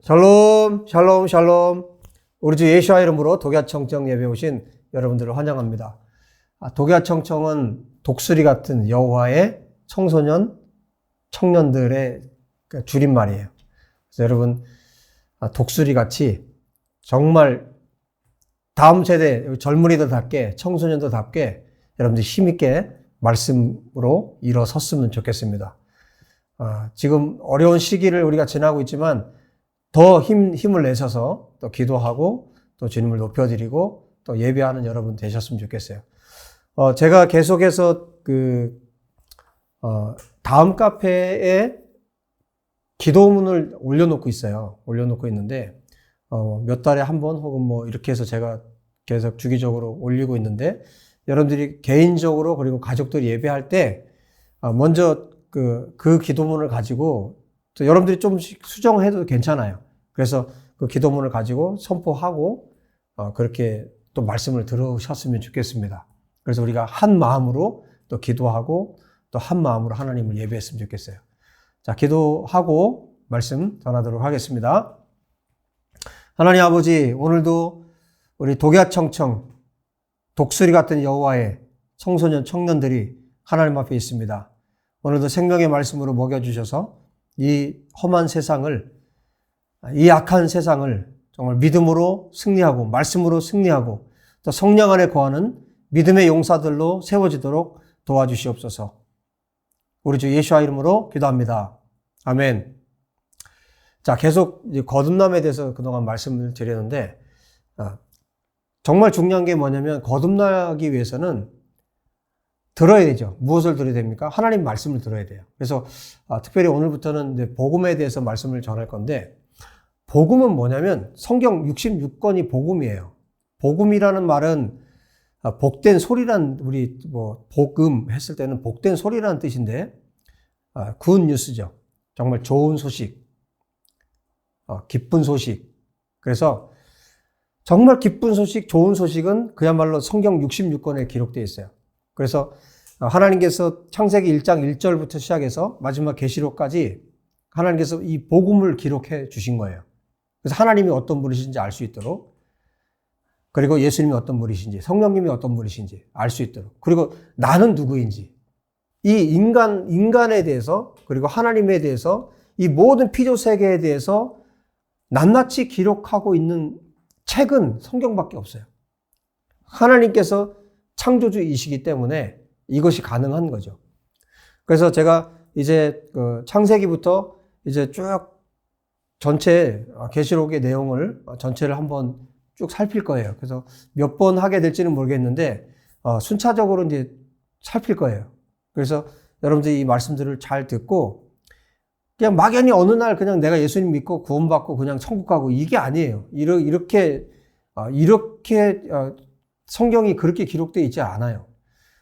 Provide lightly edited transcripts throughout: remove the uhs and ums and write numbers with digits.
샬롬, 샬롬, 샬롬. 우리 주 예수와 이름으로 독야청청 예배 오신 여러분들을 환영합니다. 독야청청은 독수리 같은 여호와의 청소년, 청년들의 줄임말이에요. 그래서 여러분, 독수리 같이 정말 다음 세대 젊은이들답게, 청소년들답게 여러분들 힘있게 말씀으로 일어섰으면 좋겠습니다. 지금 어려운 시기를 우리가 지나고 있지만 더 힘을 내셔서 또 기도하고 또 주님을 높여드리고 또 예배하는 여러분 되셨으면 좋겠어요. 제가 계속해서 다음 카페에 기도문을 올려놓고 있어요. 올려놓고 있는데, 몇 달에 한 번 혹은 뭐 이렇게 해서 제가 계속 주기적으로 올리고 있는데, 여러분들이 개인적으로 그리고 가족들이 예배할 때, 먼저 그 기도문을 가지고 또 여러분들이 좀씩 수정해도 괜찮아요. 그래서 그 기도문을 가지고 선포하고 그렇게 또 말씀을 들으셨으면 좋겠습니다. 그래서 우리가 한 마음으로 또 기도하고 또 한 마음으로 하나님을 예배했으면 좋겠어요. 자, 기도하고 말씀 전하도록 하겠습니다. 하나님 아버지, 오늘도 우리 독야청청 독수리 같은 여호와의 청소년 청년들이 하나님 앞에 있습니다. 오늘도 생명의 말씀으로 먹여주셔서 이 험한 세상을, 이 악한 세상을 정말 믿음으로 승리하고 말씀으로 승리하고 또 성령 안에 거하는 믿음의 용사들로 세워지도록 도와주시옵소서. 우리 주 예수와 이름으로 기도합니다. 아멘. 자, 계속 거듭남에 대해서 그동안 말씀을 드렸는데, 정말 중요한 게 뭐냐면 거듭나기 위해서는 들어야 되죠. 무엇을 들어야 됩니까? 하나님 말씀을 들어야 돼요. 그래서 특별히 오늘부터는 이제 복음에 대해서 말씀을 전할 건데, 복음은 뭐냐면 성경 66권이 복음이에요. 복음이라는 말은 복된 소리란, 우리 복음 했을 때는 복된 소리라는 뜻인데, 굿 뉴스죠. 정말 좋은 소식, 기쁜 소식. 그래서 정말 기쁜 소식, 좋은 소식은 그야말로 성경 66권에 기록되어 있어요. 그래서 하나님께서 창세기 1장 1절부터 시작해서 마지막 계시록까지 하나님께서 이 복음을 기록해 주신 거예요. 그래서 하나님이 어떤 분이신지 알 수 있도록, 그리고 예수님이 어떤 분이신지, 성령님이 어떤 분이신지 알 수 있도록, 그리고 나는 누구인지, 이 인간에 대해서, 그리고 하나님에 대해서, 이 모든 피조 세계에 대해서 낱낱이 기록하고 있는 책은 성경밖에 없어요. 하나님께서 창조주이시기 때문에 이것이 가능한 거죠. 그래서 제가 이제 창세기부터 이제 쭉 전체 계시록의 내용을 전체를 한번 쭉 살필 거예요. 그래서 몇 번 하게 될지는 모르겠는데 순차적으로 이제 살필 거예요. 그래서 여러분들이 이 말씀들을 잘 듣고 그냥 막연히 어느 날 그냥 내가 예수님 믿고 구원받고 그냥 천국 가고 이게 아니에요. 이렇게 성경이 그렇게 기록되어 있지 않아요.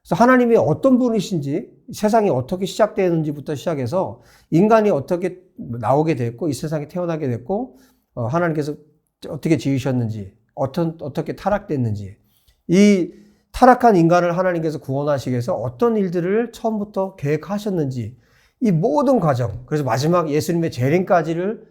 그래서 하나님이 어떤 분이신지, 세상이 어떻게 시작되는지부터 시작해서 인간이 어떻게 나오게 됐고, 이 세상에 태어나게 됐고, 하나님께서 어떻게 지으셨는지, 어떻게 타락됐는지, 이 타락한 인간을 하나님께서 구원하시기 위해서 어떤 일들을 처음부터 계획하셨는지, 이 모든 과정, 그래서 마지막 예수님의 재림까지를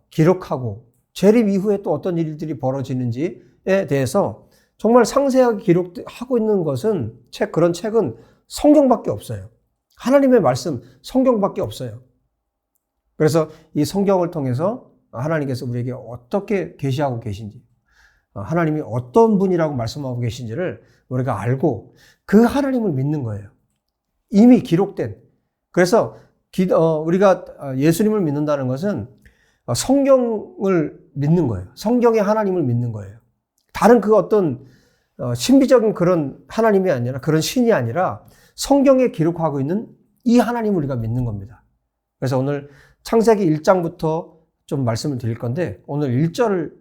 기록하고, 재림 이후에 또 어떤 일들이 벌어지는지에 대해서 정말 상세하게 기록하고 있는 것은 그런 책은 성경밖에 없어요. 하나님의 말씀, 성경밖에 없어요. 그래서 이 성경을 통해서 하나님께서 우리에게 어떻게 계시하고 계신지, 하나님이 어떤 분이라고 말씀하고 계신지를 우리가 알고 그 하나님을 믿는 거예요. 이미 기록된. 그래서 우리가 예수님을 믿는다는 것은 성경을 믿는 거예요. 성경의 하나님을 믿는 거예요. 다른 그 어떤 신비적인 그런 하나님이 아니라, 그런 신이 아니라 성경에 기록하고 있는 이 하나님을 우리가 믿는 겁니다. 그래서 오늘 창세기 1장부터 좀 말씀을 드릴 건데, 오늘 1절을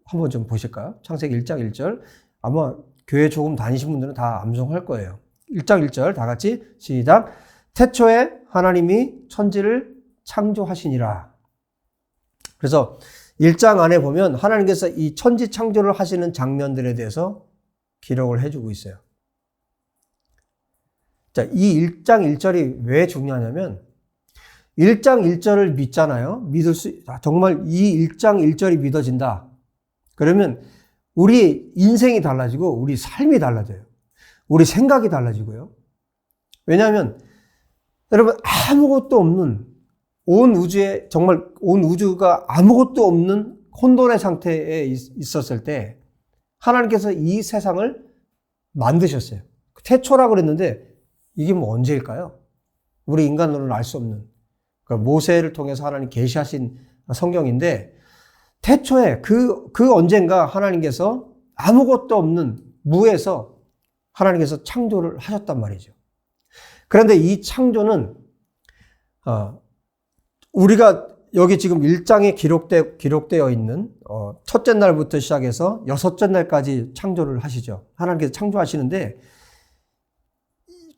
한번 좀 보실까요? 창세기 1장 1절. 아마 교회 조금 다니신 분들은 다 암송할 거예요. 1장 1절 다 같이 시작. 태초에 하나님이 천지를 창조하시니라. 그래서 1장 안에 보면 하나님께서 이 천지 창조를 하시는 장면들에 대해서 기록을 해주고 있어요. 자, 이 1장 1절이 왜 중요하냐면 1장 1절을 믿잖아요. 정말 이 1장 1절이 믿어진다. 그러면 우리 인생이 달라지고 우리 삶이 달라져요. 우리 생각이 달라지고요. 왜냐하면 여러분 아무것도 없는 온 우주에 정말 온 우주가 아무것도 없는 혼돈의 상태에 있었을 때 하나님께서 이 세상을 만드셨어요. 태초라고 그랬는데 이게 뭐 언제일까요? 우리 인간으로는 알 수 없는 그러니까 모세를 통해서 하나님 계시하신 성경인데 태초에 그 언젠가 하나님께서 아무것도 없는 무에서 하나님께서 창조를 하셨단 말이죠. 그런데 이 창조는 우리가 여기 지금 1장에 기록되어 있는 첫째 날부터 시작해서 여섯째 날까지 창조를 하시죠. 하나님께서 창조하시는데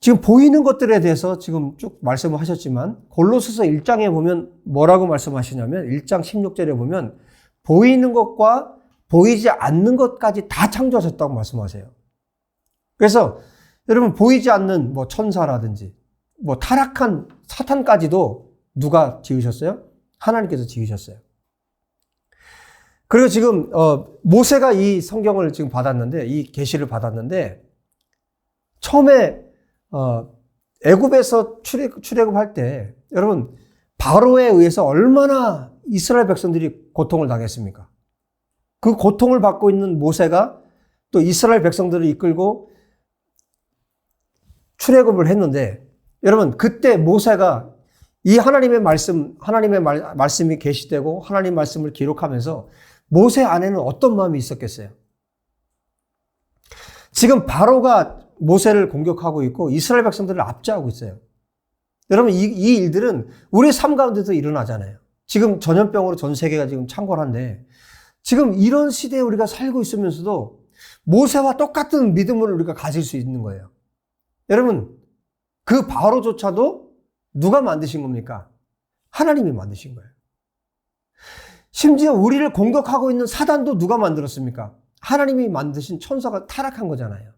지금 보이는 것들에 대해서 지금 쭉 말씀을 하셨지만 골로새서 1장에 보면 뭐라고 말씀하시냐면 1장 16절에 보면 보이는 것과 보이지 않는 것까지 다 창조하셨다고 말씀하세요. 그래서 여러분 보이지 않는 뭐 천사라든지 뭐 타락한 사탄까지도 누가 지으셨어요? 하나님께서 지으셨어요. 그리고 지금 모세가 이 성경을 지금 받았는데 이 계시를 받았는데 처음에 애굽에서 출애굽할 때 여러분 바로에 의해서 얼마나 이스라엘 백성들이 고통을 당했습니까? 그 고통을 받고 있는 모세가 또 이스라엘 백성들을 이끌고 출애굽을 했는데 여러분 그때 모세가 이 하나님의 말씀이 계시되고 하나님 말씀을 기록하면서 모세 안에는 어떤 마음이 있었겠어요? 지금 바로가 모세를 공격하고 있고 이스라엘 백성들을 압제하고 있어요. 여러분 이 일들은 우리 삶 가운데도 일어나잖아요. 지금 전염병으로 전 세계가 지금 창궐한데 지금 이런 시대에 우리가 살고 있으면서도 모세와 똑같은 믿음을 우리가 가질 수 있는 거예요. 여러분 그 바로조차도 누가 만드신 겁니까? 하나님이 만드신 거예요. 심지어 우리를 공격하고 있는 사단도 누가 만들었습니까? 하나님이 만드신 천사가 타락한 거잖아요.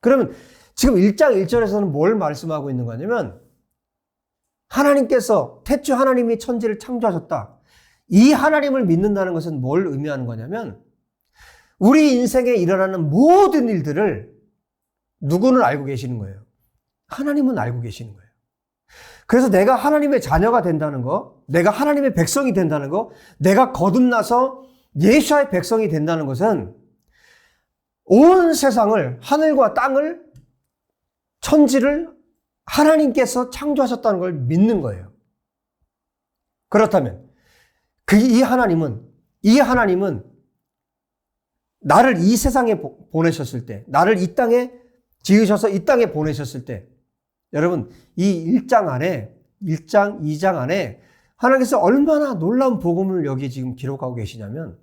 그러면 지금 1장 1절에서는 뭘 말씀하고 있는 거냐면 하나님께서 태초 하나님이 천지를 창조하셨다. 이 하나님을 믿는다는 것은 뭘 의미하는 거냐면 우리 인생에 일어나는 모든 일들을 누구는 알고 계시는 거예요? 하나님은 알고 계시는 거예요. 그래서 내가 하나님의 자녀가 된다는 거, 내가 하나님의 백성이 된다는 거, 내가 거듭나서 예수와의 백성이 된다는 것은 온 세상을, 하늘과 땅을, 천지를 하나님께서 창조하셨다는 걸 믿는 거예요. 그렇다면 이 하나님은 나를 이 세상에 보내셨을 때, 나를 이 땅에 지으셔서 이 땅에 보내셨을 때 여러분 이 1장 안에 1장, 2장 안에 하나님께서 얼마나 놀라운 복음을 여기 지금 기록하고 계시냐면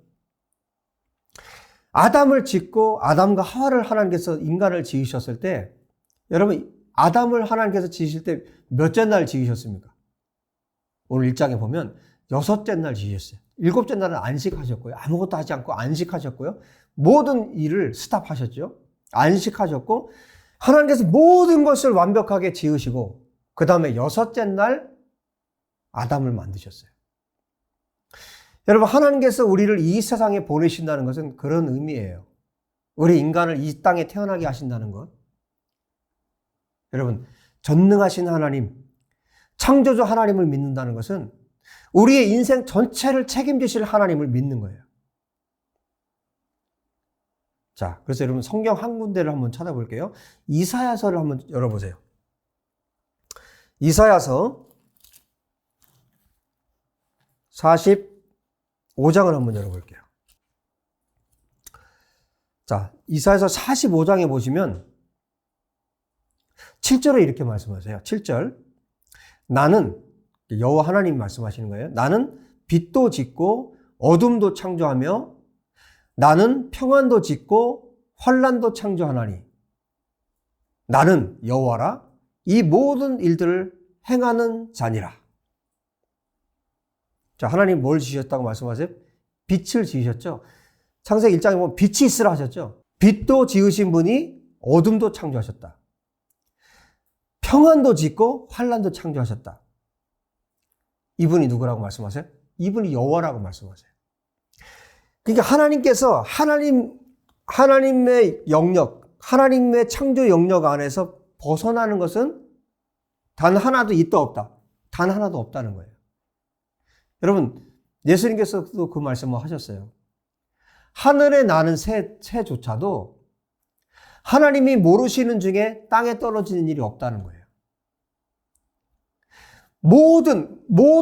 아담을 짓고 아담과 하와를 하나님께서 인간을 지으셨을 때 여러분 아담을 하나님께서 지으실 때 몇째 날 지으셨습니까? 오늘 1장에 보면 여섯째 날 지으셨어요. 일곱째 날은 안식하셨고요. 아무것도 하지 않고 안식하셨고요. 모든 일을 스탑하셨죠. 안식하셨고 하나님께서 모든 것을 완벽하게 지으시고 그 다음에 여섯째 날 아담을 만드셨어요. 여러분 하나님께서 우리를 이 세상에 보내신다는 것은 그런 의미예요. 우리 인간을 이 땅에 태어나게 하신다는 것. 여러분 전능하신 하나님, 창조주 하나님을 믿는다는 것은 우리의 인생 전체를 책임지실 하나님을 믿는 거예요. 자, 그래서 여러분 성경 한 군데를 한번 찾아볼게요. 이사야서를 한번 열어보세요. 이사야서 45장을 한번 열어볼게요. 자, 이사야서 45장에 보시면 7절에 이렇게 말씀하세요. 7절. 나는 여호와 하나님 말씀하시는 거예요. 나는 빛도 짓고 어둠도 창조하며 나는 평안도 짓고 환난도 창조하나니 나는 여호와라 이 모든 일들을 행하는 자니라. 자, 하나님 뭘 지으셨다고 말씀하세요? 빛을 지으셨죠. 창세기 1장에 보면 빛이 있으라 하셨죠. 빛도 지으신 분이 어둠도 창조하셨다. 평안도 짓고 환난도 창조하셨다. 이분이 누구라고 말씀하세요? 이분이 여호와라고 말씀하세요. 그러니까 하나님께서 하나님의 영역, 하나님의 창조 영역 안에서 벗어나는 것은 단 하나도 있다 없다. 단 하나도 없다는 거예요. 여러분, 예수님께서도 그 말씀을 하셨어요. 하늘에 나는 새조차도 하나님이 모르시는 중에 땅에 떨어지는 일이 없다는 거예요. 모든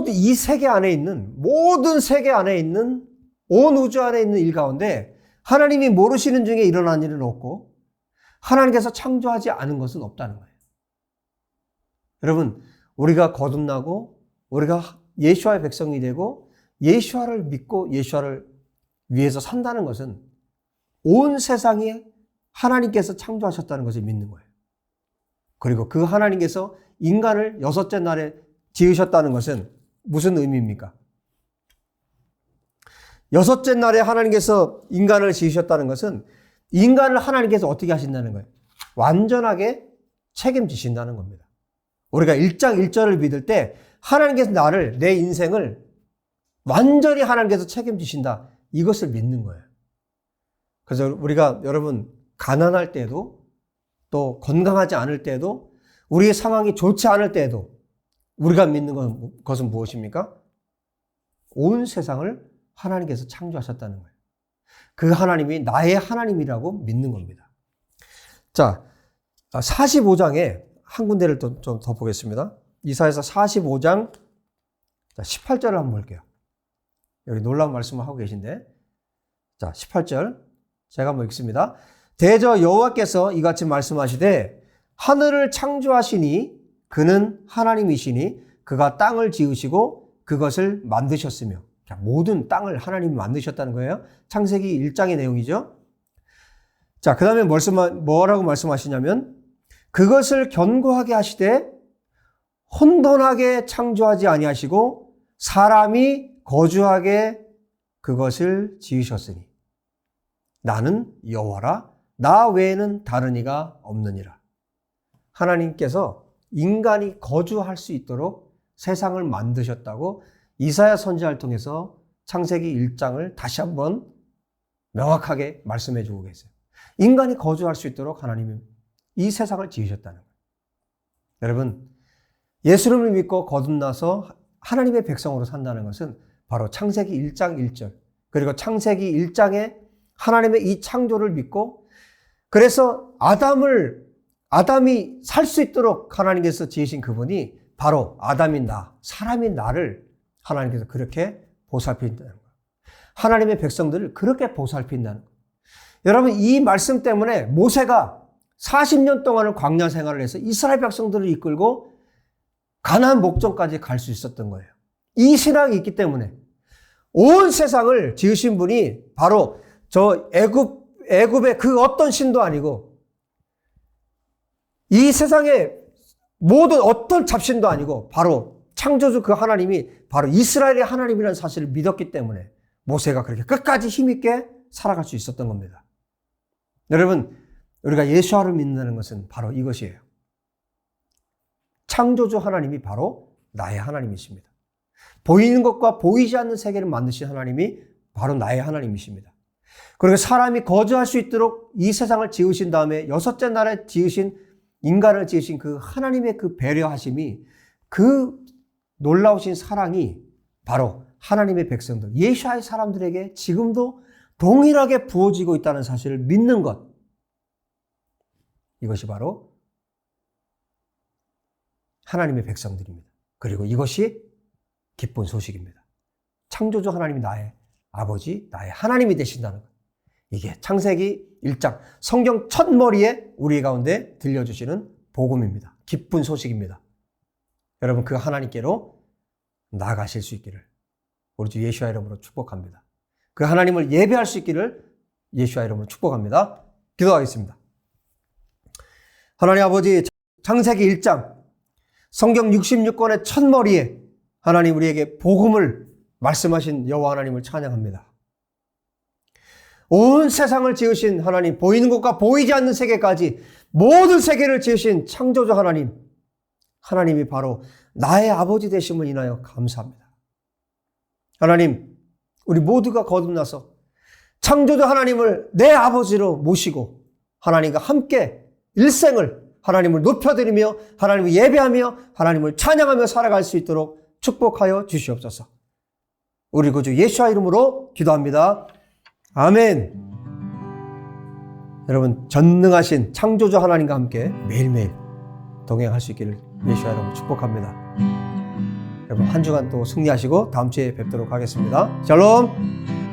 이 세계 안에 있는, 모든 세계 안에 있는, 온 우주 안에 있는 일 가운데 하나님이 모르시는 중에 일어난 일은 없고 하나님께서 창조하지 않은 것은 없다는 거예요. 여러분, 우리가 거듭나고 우리가 예수와의 백성이 되고 예수와를 믿고 예수와를 위해서 산다는 것은 온 세상에 하나님께서 창조하셨다는 것을 믿는 거예요. 그리고 그 하나님께서 인간을 여섯째 날에 지으셨다는 것은 무슨 의미입니까? 여섯째 날에 하나님께서 인간을 지으셨다는 것은 인간을 하나님께서 어떻게 하신다는 거예요? 완전하게 책임지신다는 겁니다. 우리가 1장 1절을 믿을 때 하나님께서 나를, 내 인생을 완전히 하나님께서 책임지신다. 이것을 믿는 거예요. 그래서 우리가 여러분 가난할 때도 또 건강하지 않을 때도 우리의 상황이 좋지 않을 때도 우리가 믿는 것은 무엇입니까? 온 세상을 하나님께서 창조하셨다는 거예요. 그 하나님이 나의 하나님이라고 믿는 겁니다. 자, 45장에 한 군데를 좀 더 보겠습니다. 이사야서 45장 18절을 한번 볼게요. 여기 놀라운 말씀을 하고 계신데, 자, 18절 제가 한번 읽습니다. 대저 여호와께서 이같이 말씀하시되 하늘을 창조하시니 그는 하나님이시니 그가 땅을 지으시고 그것을 만드셨으며, 자, 모든 땅을 하나님이 만드셨다는 거예요. 창세기 1장의 내용이죠. 자, 그 다음에 뭐라고 말씀하시냐면 그것을 견고하게 하시되 혼돈하게 창조하지 아니하시고 사람이 거주하게 그것을 지으셨으니 나는 여호와라 나 외에는 다른 이가 없느니라. 하나님께서 인간이 거주할 수 있도록 세상을 만드셨다고 이사야 선지자를 통해서 창세기 1장을 다시 한번 명확하게 말씀해 주고 계세요. 인간이 거주할 수 있도록 하나님이 이 세상을 지으셨다는 거예요. 여러분, 예수님을 믿고 거듭나서 하나님의 백성으로 산다는 것은 바로 창세기 1장 1절 그리고 창세기 1장에 하나님의 이 창조를 믿고 그래서 아담이 살 수 있도록 하나님께서 지으신 그분이 바로 아담인 나, 사람인 나를 하나님께서 그렇게 보살핀다는 거예요. 하나님의 백성들을 그렇게 보살핀다는 거예요. 여러분, 이 말씀 때문에 모세가 40년 동안을 광야 생활을 해서 이스라엘 백성들을 이끌고 가나안 목전까지 갈 수 있었던 거예요. 이 신앙이 있기 때문에 온 세상을 지으신 분이 바로 저 애굽의 그 어떤 신도 아니고 이 세상의 모든 어떤 잡신도 아니고 바로 창조주 그 하나님이 바로 이스라엘의 하나님이라는 사실을 믿었기 때문에 모세가 그렇게 끝까지 힘있게 살아갈 수 있었던 겁니다. 여러분, 우리가 예수와를 믿는다는 것은 바로 이것이에요. 창조주 하나님이 바로 나의 하나님이십니다. 보이는 것과 보이지 않는 세계를 만드신 하나님이 바로 나의 하나님이십니다. 그리고 사람이 거주할 수 있도록 이 세상을 지으신 다음에 여섯째 날에 인간을 지으신 그 하나님의 그 배려하심이, 그 놀라우신 사랑이 바로 하나님의 백성들, 예수와의 사람들에게 지금도 동일하게 부어지고 있다는 사실을 믿는 것. 이것이 바로 하나님의 백성들입니다. 그리고 이것이 기쁜 소식입니다. 창조주 하나님이 나의 아버지, 나의 하나님이 되신다는 것. 이게 창세기 1장, 성경 첫머리에 우리 가운데 들려주시는 복음입니다. 기쁜 소식입니다. 여러분, 그 하나님께로 나아가실 수 있기를 우리 주 예수와 이름으로 축복합니다. 그 하나님을 예배할 수 있기를 예수와 이름으로 축복합니다. 기도하겠습니다. 하나님 아버지, 창세기 1장, 성경 66권의 첫머리에 하나님 우리에게 복음을 말씀하신 여호와 하나님을 찬양합니다. 온 세상을 지으신 하나님, 보이는 것과 보이지 않는 세계까지 모든 세계를 지으신 창조주 하나님, 하나님이 바로 나의 아버지 되심을 인하여 감사합니다. 하나님, 우리 모두가 거듭나서 창조주 하나님을 내 아버지로 모시고 하나님과 함께 일생을 하나님을 높여드리며 하나님을 예배하며 하나님을 찬양하며 살아갈 수 있도록 축복하여 주시옵소서. 우리 구주 예수와 이름으로 기도합니다. 아멘. 여러분, 전능하신 창조주 하나님과 함께 매일매일 동행할 수 있기를 예수와 이름으로 축복합니다. 여러분, 한 주간 또 승리하시고 다음 주에 뵙도록 하겠습니다. 샬롬.